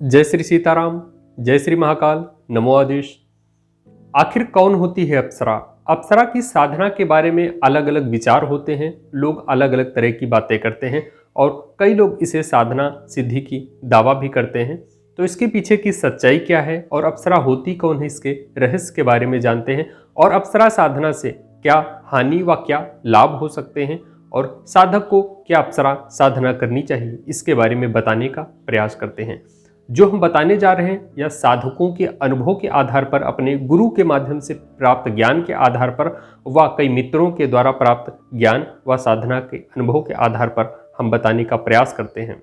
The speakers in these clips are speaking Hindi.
जय श्री सीताराम, जय श्री महाकाल, नमो आदेश। आखिर कौन होती है अप्सरा? अप्सरा की साधना के बारे में अलग अलग विचार होते हैं। लोग अलग अलग तरह की बातें करते हैं और कई लोग इसे साधना सिद्धि की दावा भी करते हैं। तो इसके पीछे की सच्चाई क्या है और अप्सरा होती कौन है, इसके रहस्य के बारे में जानते हैं। और अप्सरा साधना से क्या हानि व क्या लाभ हो सकते हैं और साधक को क्या अप्सरा साधना करनी चाहिए, इसके बारे में बताने का प्रयास करते हैं। जो हम बताने जा रहे हैं यह साधकों के अनुभव के आधार पर, अपने गुरु के माध्यम से प्राप्त ज्ञान के आधार पर व कई मित्रों के द्वारा प्राप्त ज्ञान व साधना के अनुभव के आधार पर हम बताने का प्रयास करते हैं।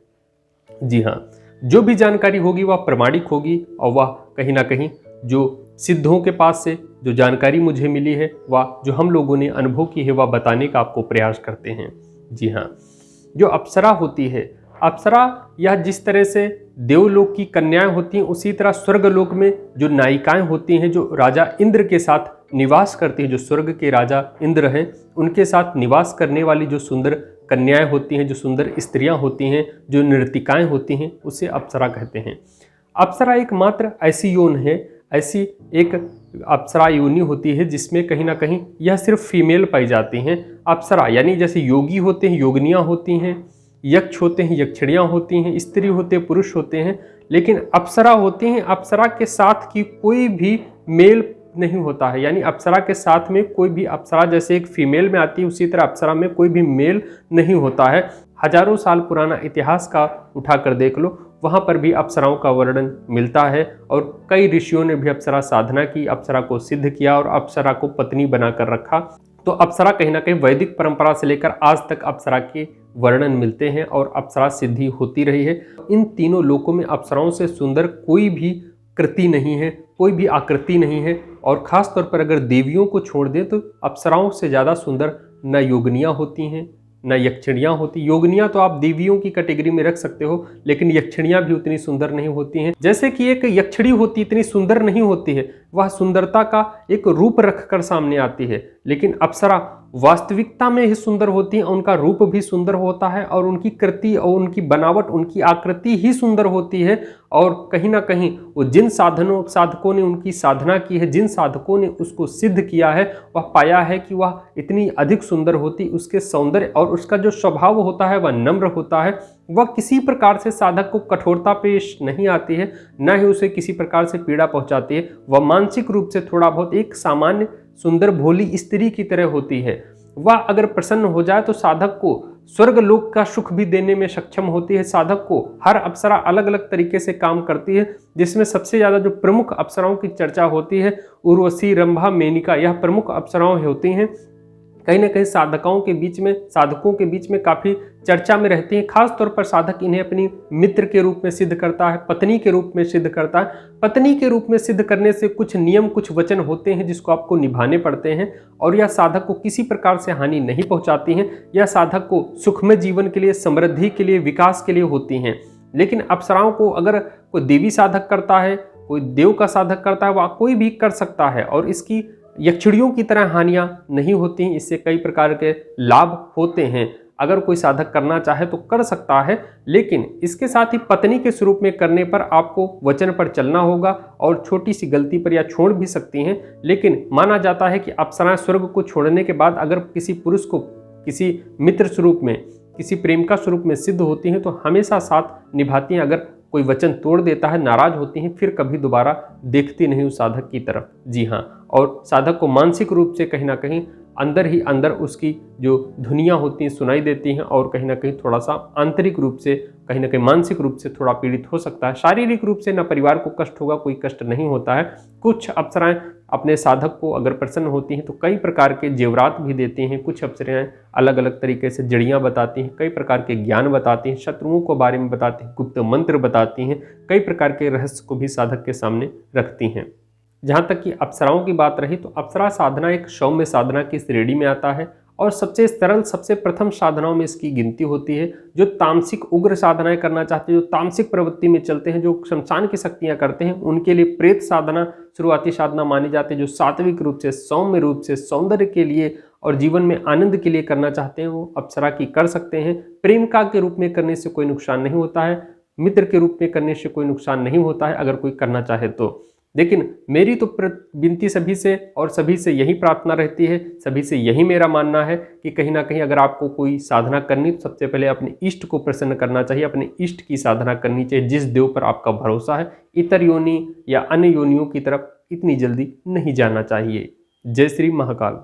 जी हाँ, जो भी जानकारी होगी वह प्रमाणिक होगी और वह कहीं ना कहीं जो सिद्धों के पास से जो जानकारी मुझे मिली है वह जो हम लोगों ने अनुभव की है वह बताने का आपको प्रयास करते हैं। जी हाँ, जो अप्सरा होती है, अप्सरा यह जिस तरह से देवलोक की कन्याएं होती हैं उसी तरह स्वर्गलोक में जो नायिकाएं होती हैं, जो राजा इंद्र के साथ निवास करती हैं, जो स्वर्ग के राजा इंद्र हैं उनके साथ निवास करने वाली जो सुंदर कन्याएं होती हैं, जो सुंदर स्त्रियां होती हैं, जो नर्तिकाएं होती हैं, उसे अप्सरा कहते हैं। अप्सरा एकमात्र ऐसी योन है, ऐसी एक अप्सरा योनि होती है जिसमें कहीं ना कहीं यह सिर्फ फीमेल पाई जाती हैं। अप्सरा यानी जैसे योगी होते हैं, योगिनियाँ होती हैं, यक्ष होते हैं, यक्षिणियाँ होती हैं, स्त्री होते हैं, पुरुष होते हैं, लेकिन अप्सरा होती हैं। अप्सरा के साथ की कोई भी मेल नहीं होता है, यानी अप्सरा के साथ में कोई भी अप्सरा जैसे एक फीमेल में आती है उसी तरह अप्सरा में कोई भी मेल नहीं होता है। हजारों साल पुराना इतिहास का उठाकर देख लो, वहाँ पर भी अप्सराओं का वर्णन मिलता है और कई ऋषियों ने भी अप्सरा साधना की, अप्सरा को सिद्ध किया और अप्सरा को पत्नी बनाकर रखा। तो अप्सरा कहीं ना कहीं वैदिक परंपरा से लेकर आज तक अप्सरा के वर्णन मिलते हैं और अप्सरा सिद्धि होती रही है। इन तीनों लोकों में अप्सराओं से सुंदर कोई भी कृति नहीं है, कोई भी आकृति नहीं है। और ख़ास तौर पर अगर देवियों को छोड़ दें तो अप्सराओं से ज़्यादा सुंदर न योगिनियाँ होती हैं न यक्षिणियाँ होती। योगिनियाँ तो आप देवियों की कैटेगरी में रख सकते हो, लेकिन यक्षिणियाँ भी उतनी सुंदर नहीं होती हैं। जैसे कि एक यक्षिणी होती इतनी सुंदर नहीं होती है, वह सुंदरता का एक रूप रखकर सामने आती है, लेकिन अप्सरा वास्तविकता में ही सुंदर होती हैं। उनका रूप भी सुंदर होता है और उनकी कृति और उनकी बनावट, उनकी आकृति ही सुंदर होती है। और कहीं ना कहीं वो जिन साधकों ने उनकी साधना की है, जिन साधकों ने उसको सिद्ध किया है, वह पाया है कि वह इतनी अधिक सुंदर होती। उसके सौंदर्य और उसका जो स्वभाव होता है वह नम्र होता है। वह किसी प्रकार से साधक को कठोरता पेश नहीं आती है, न ही उसे किसी प्रकार से पीड़ा पहुंचाती है। वह मानसिक रूप से थोड़ा बहुत एक सामान्य सुंदर भोली स्त्री की तरह होती है। वह अगर प्रसन्न हो जाए तो साधक को स्वर्ग लोक का सुख भी देने में सक्षम होती है। साधक को हर अप्सरा अलग अलग तरीके से काम करती है, जिसमें सबसे ज़्यादा जो प्रमुख अप्सराओं की चर्चा होती है उर्वशी, रंभा, मेनका, यह प्रमुख अप्सराएं होती हैं। कहीं ना कहीं साधकों के बीच में काफ़ी चर्चा में रहती हैं। खास तौर पर साधक इन्हें अपनी मित्र के रूप में सिद्ध करता है, पत्नी के रूप में सिद्ध करता है। पत्नी के रूप में सिद्ध करने से कुछ नियम, कुछ वचन होते हैं जिसको आपको निभाने पड़ते हैं और यह साधक को किसी प्रकार से हानि नहीं पहुंचाती हैं। यह साधक को सुखमय जीवन के लिए, समृद्धि के लिए, विकास के लिए होती हैं। लेकिन अप्सराओं को अगर कोई देवी साधक करता है, कोई देव का साधक करता है, वह कोई भी कर सकता है और इसकी यक्षिणियों की तरह हानियां नहीं होती हैं। इससे कई प्रकार के लाभ होते हैं। अगर कोई साधक करना चाहे तो कर सकता है, लेकिन इसके साथ ही पत्नी के स्वरूप में करने पर आपको वचन पर चलना होगा और छोटी सी गलती पर या छोड़ भी सकती हैं। लेकिन माना जाता है कि अप्सराएं स्वर्ग को छोड़ने के बाद अगर किसी पुरुष को किसी मित्र स्वरूप में, किसी प्रेमिका स्वरूप में सिद्ध होती हैं तो हमेशा साथ निभाती हैं। अगर कोई वचन तोड़ देता है, नाराज होती हैं, फिर कभी दोबारा देखती नहीं उस साधक की तरफ। जी हाँ, और साधक को मानसिक रूप से कहीं ना कहीं अंदर ही अंदर उसकी जो धुनियाँ होती हैं सुनाई देती हैं और कहीं ना कहीं थोड़ा सा आंतरिक रूप से, कहीं ना कहीं मानसिक रूप से थोड़ा पीड़ित हो सकता है। शारीरिक रूप से न परिवार को कष्ट होगा, कोई कष्ट नहीं होता है। कुछ अप्सराएं अपने साधक को अगर प्रसन्न होती हैं तो कई प्रकार के जेवरात भी देती हैं। कुछ अप्सराएं अलग अलग तरीके से जड़ियाँ बताती हैं, कई प्रकार के ज्ञान बताती हैं, शत्रुओं के बारे में बताती हैं, गुप्त मंत्र बताती हैं, कई प्रकार के रहस्य को भी साधक के सामने रखती हैं। जहाँ तक कि अप्सराओं की बात रही तो अप्सरा साधना एक सौम्य साधना की श्रेणी में आता है और सबसे सरल, सबसे प्रथम साधनाओं में इसकी गिनती होती है। जो तामसिक उग्र साधनाएं करना चाहते हैं, जो तामसिक प्रवृत्ति में चलते हैं, जो शमशान की शक्तियां करते हैं, उनके लिए प्रेत साधना शुरुआती साधना मानी जाती है। जो सात्विक रूप से, सौम्य रूप से, सौंदर्य के लिए और जीवन में आनंद के लिए करना चाहते हैं वो अप्सरा की कर सकते हैं। प्रेमिका के रूप में करने से कोई नुकसान नहीं होता है। मित्र के रूप में करने से कोई नुकसान नहीं होता है अगर कोई करना चाहे तो। लेकिन मेरी तो विनती सभी से और सभी से यही प्रार्थना रहती है, सभी से यही मेरा मानना है कि कहीं ना कहीं अगर आपको कोई साधना करनी तो सबसे पहले अपने इष्ट को प्रसन्न करना चाहिए, अपने इष्ट की साधना करनी चाहिए जिस देव पर आपका भरोसा है। इतर योनि या अन्य योनियों की तरफ इतनी जल्दी नहीं जाना चाहिए। जय श्री महाकाल।